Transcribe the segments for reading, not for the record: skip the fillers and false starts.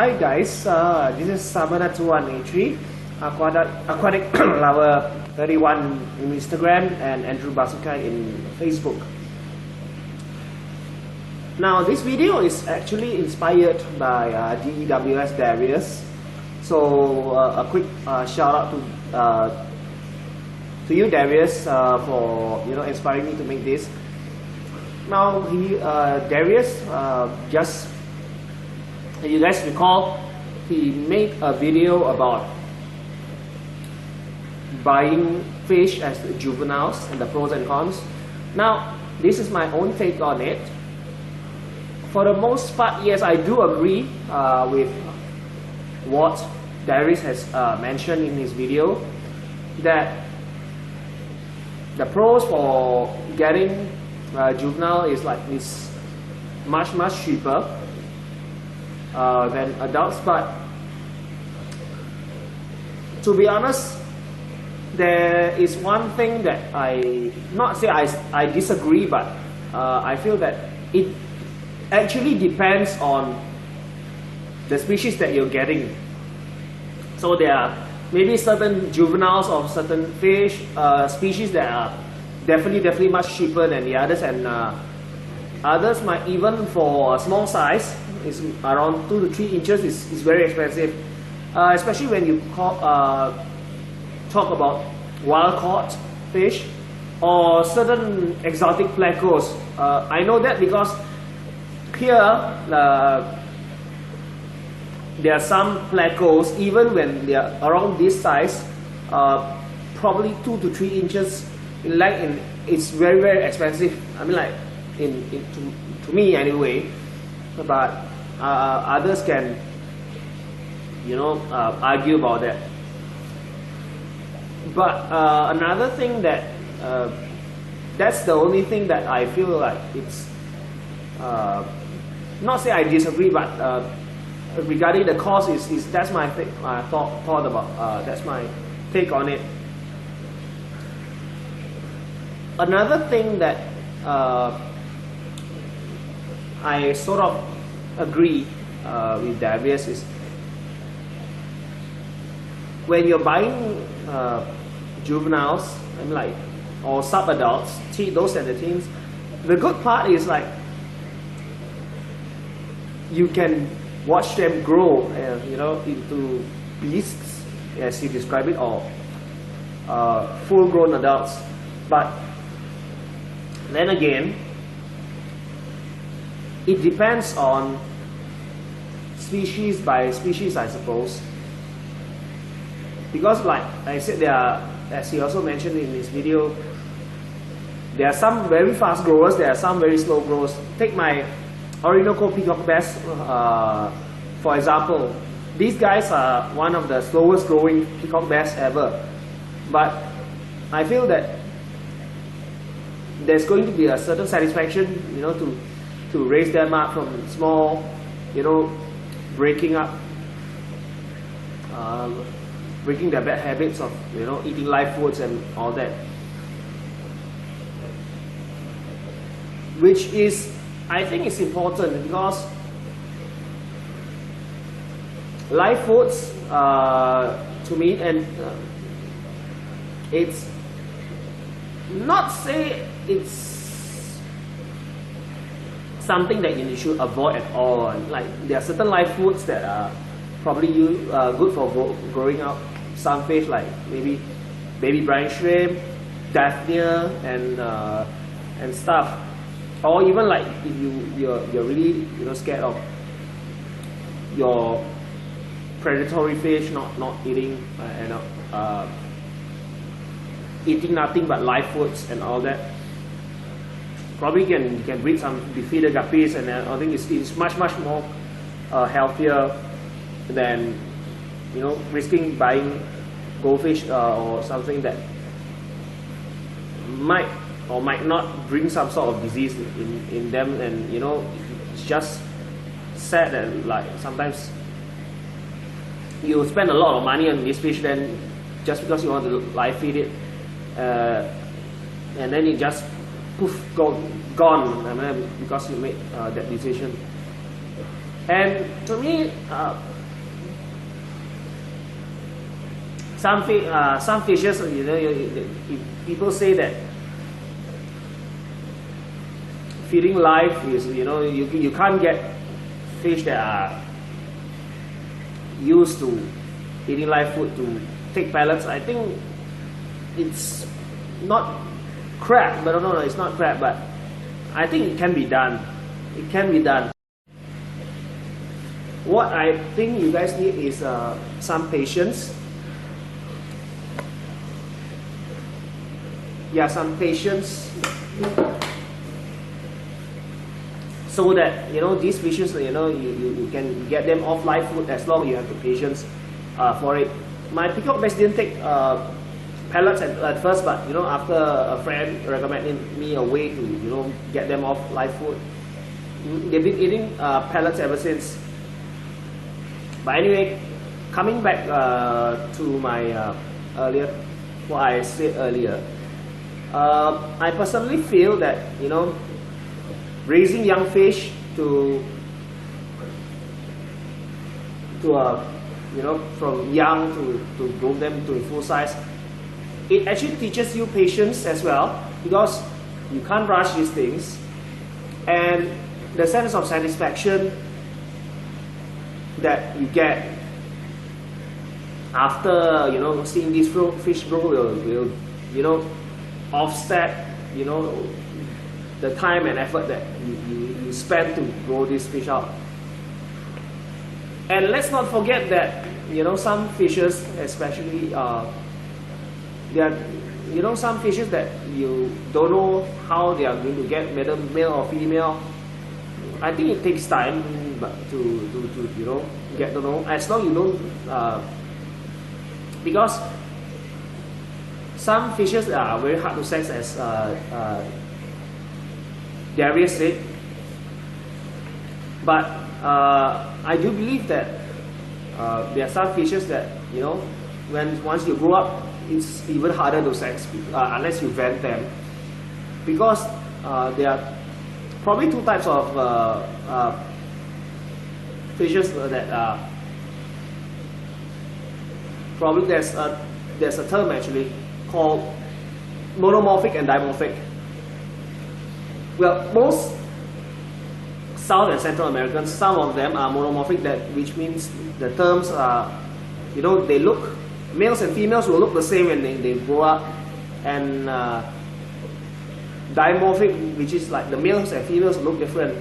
Hi guys, this is Samana2183, aquatic lover 31 in Instagram and Andrew Basukai in Facebook. Now this video is actually inspired by dwsdarius. So a quick shout out to you, Darius, for inspiring me to make this. Now Darius just, if you guys recall, he made a video about buying fish as juveniles and the pros and cons. Now this is my own take on it. For the most part, yes, I do agree with what Darius has mentioned in his video, that the pros for getting juvenile is much cheaper than adults. But to be honest, there is one thing that I disagree, but I feel that it actually depends on the species that you're getting. So there are maybe certain juveniles of certain fish species that are definitely much cheaper than the others, and others might, even for a small size, is around 2 to 3 inches, is very expensive, especially when you talk about wild caught fish or certain exotic plecos. I know that because here there are some plecos, even when they are around this size, probably 2 to 3 inches in length, it's very expensive. I mean, like to me anyway. But others can argue about that. But another thing that that's the only thing that I feel like it's not say I disagree, but regarding the cost, is that's my thought about, that's my take on it. Another thing that I sort of agree with Darius is, when you're buying juveniles and or sub-adults, those and the teens, the good part is you can watch them grow into beasts, as you describe it, or full-grown adults. But then again, it depends on species by species, I suppose. Because like I said, there are, as he also mentioned in his video, there are some very fast growers, there are some very slow growers. Take my Orinoco peacock bass, for example. These guys are one of the slowest growing peacock bass ever. But I feel that there's going to be a certain satisfaction, to raise them up from small, breaking their bad habits of eating live foods and all that, which is, I think, is important, because live foods, to me, and it's not say it's something that you should avoid at all. Like, there are certain live foods that are probably good for growing up some fish, like maybe baby brine shrimp, daphnia, and stuff. Or even like if you're really scared of your predatory fish not eating eating nothing but live foods and all that, probably you can breed some feeder guppies, and I think it's much more healthier than risking buying goldfish or something that might or might not bring some sort of disease in them. And it's just sad that sometimes you spend a lot of money on this fish, then just because you want to live feed it, and then it just poof, gone, because you made that decision. And to me, some fishes, you know, people say that feeding live is, you know, you can't get fish that are used to eating live food to take pellets. I think it's not crab, but no, it's not crab, but I think it can be done. It can be done. What I think you guys need is some patience. Yeah, some patience, so that, you know, these fishes, you know, you can get them off live food as long as you have the patience for it. My peacock bass didn't take pellets at first, but, you know, after a friend recommended me a way to, you know, get them off live food, they've been eating pellets ever since. But anyway, coming back to my earlier, what I said earlier, I personally feel that, you know, raising young fish to you know, from young to grow them to full size, it actually teaches you patience as well, because you can't rush these things, and the sense of satisfaction that you get after, you know, seeing these fish grow will, you know, offset, you know, the time and effort that you spend to grow this fish out. And let's not forget that, you know, some fishes, especially there are, you know, some fishes that you don't know how they are going to get, whether male or female. I think it takes time, but to you know, get to know. As long as you don't, because some fishes are very hard to sex, as Darius said. But I do believe that there are some fishes that, you know, once you grow up, it's even harder to sex unless you vent them, because there are probably two types of fishes that probably there's a term actually called monomorphic and dimorphic. Well, most South and Central Americans, some of them are monomorphic, which means the terms are, you know, they look, males and females will look the same when they grow up, and dimorphic, which is like the males and females look different.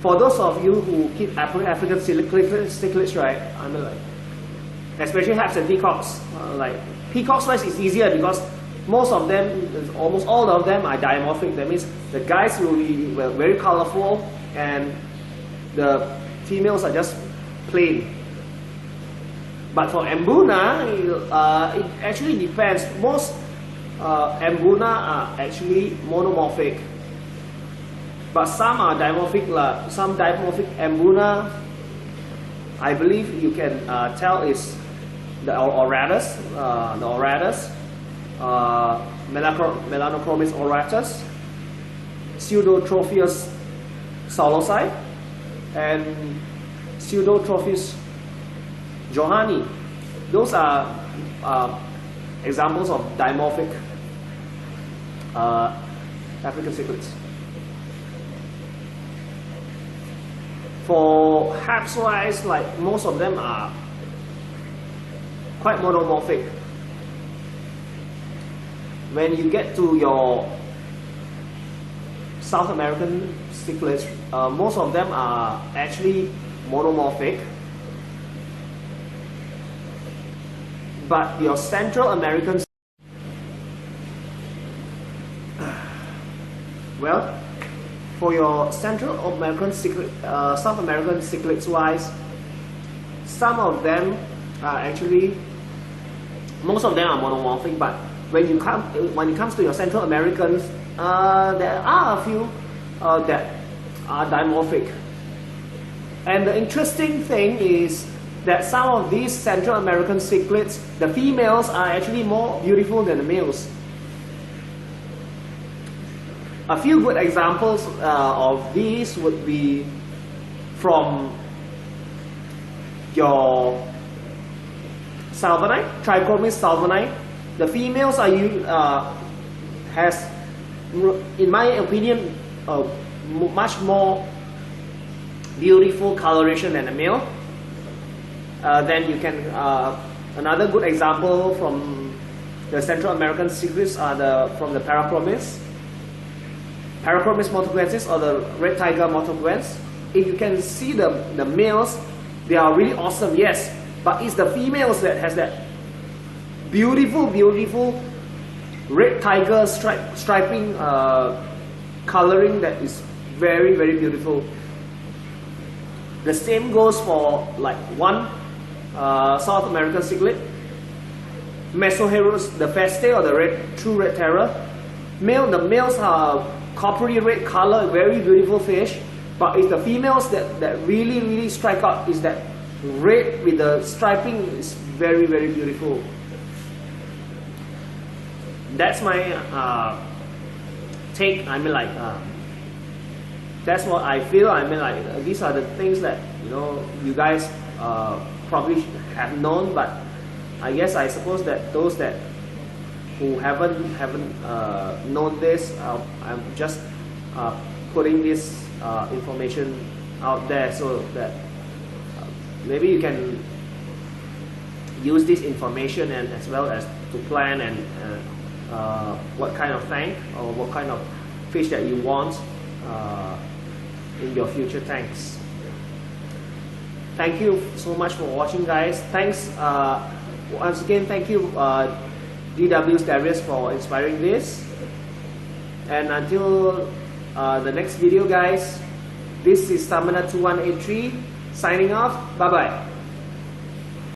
For those of you who keep African cichlids, right, I mean, like, especially haps and peacocks, like peacocks wise is easier because most of them, almost all of them are dimorphic. That means the guys will be very colorful and the females are just plain. But for Mbuna, it actually depends. Most Mbuna are actually monomorphic, but some are dimorphic. Some dimorphic Mbuna, I believe you can tell is the auratus, Melanochromis auratus, Pseudotrophius solosi, and Pseudotrophius johani. Those are examples of dimorphic African cichlids. For haps wise, like most of them are quite monomorphic. When you get to your South American cichlids, most of them are actually monomorphic. But your Central American, well, for your Central American cichlid, South American cichlids wise, some of them are actually, most of them are monomorphic. But when it comes to your Central Americans, there are a few that are dimorphic. And the interesting thing is that some of these Central American cichlids, the females are actually more beautiful than the males. A few good examples of these would be from your salvinite, trichromis salvinite. The females are has, in my opinion, much more beautiful coloration than a male. Then you can another good example from the Central American cichlids are from the Parachromis motoguensis or the red tiger motoguens. If you can see the males, they are really awesome, yes, but it's the females that has that beautiful red tiger striping coloring that is very beautiful. The same goes for like one South American cichlid, Mesoherus, the feste or the true red terror. The males are coppery red color, very beautiful fish, but it's the females that really strike out. Is that red with the striping is very beautiful. That's my take. I mean, like that's what I feel. I mean, like these are the things that you guys probably have known, but I suppose that those who haven't known this, I'm just putting this information out there so that maybe you can use this information and as well as to plan and what kind of tank or what kind of fish that you want in your future tanks. Thank you so much for watching, guys. Thanks once again. Thank you dwsdarius for inspiring this. And until the next video, guys, this is Samana2183 signing off. Bye bye.